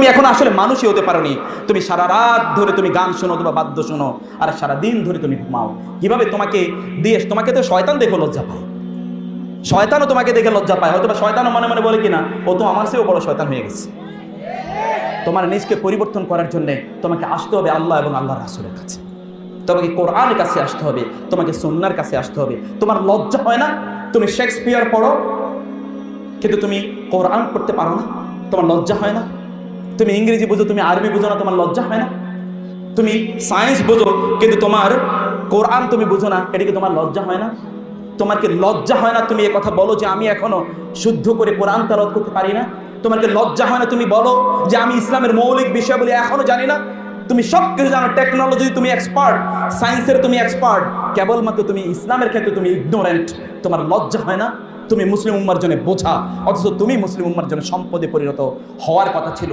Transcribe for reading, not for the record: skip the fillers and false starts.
তুমি এখন আসলে মানুষই হতে পারোনি। তুমি সারা রাত ধরে তুমি গান শোনো অথবা বাদ্য শোনো, আর সারা দিন ধরে তুমি ঘুমাও। কিভাবে তোমাকে দিয়ে, তোমাকে তো শয়তান দেখে লজ্জা পায়, শয়তানও তোমাকে দেখে লজ্জা পায়। হয়তো বা শয়তানও মনে মনে বলে কিনা, ও তো আমার চেয়েও বড় শয়তান হয়ে গেছে। তোমার নিজকে পরিবর্তন করার জন্য তোমাকে আসতে হবে আল্লাহ এবং আল্লাহর রাসূলের কাছে, তোমাকে কোরআনের কাছে আসতে হবে, তোমাকে সুন্নাহর কাছে আসতে হবে। তোমার লজ্জা হয় না তুমি শেক্সপিয়ার পড়ো কিন্তু তুমি কোরআন পড়তে পারো না? তোমার লজ্জা হয় না? তুমি ইংরেজি বুঝো, তুমি আরবি বুঝো না, তোমার লজ্জা হয় না? তুমি সায়েন্স বুঝো কিন্তু তোমার কোরআন তুমি বুঝো না, এটা কি তোমার লজ্জা হয় না? তোমার কি লজ্জা হয় না তুমি এ কথা বলো যে আমি এখনো শুদ্ধ করে কোরআন তেলাওয়াত করতে পারি না? তোমার কি লজ্জা হয় না তুমি বলো যে আমি ইসলামের মৌলিক বিষয়গুলি এখনো জানি না? তুমি সব কিছু জানো, টেকনোলজি তুমি এক্সপার্ট, সায়েন্সের তুমি এক্সপার্ট, কেবলমাত্র তুমি ইসলামের ক্ষেত্রে তুমি ইগনোরেন্ট। তোমার লজ্জা হয় না? তুমি মুসলিম উম্মার জন্য বোঝা, অথচ তুমি মুসলিম উম্মার জন্য সম্পদে পরিণত হওয়ার কথা ছিল।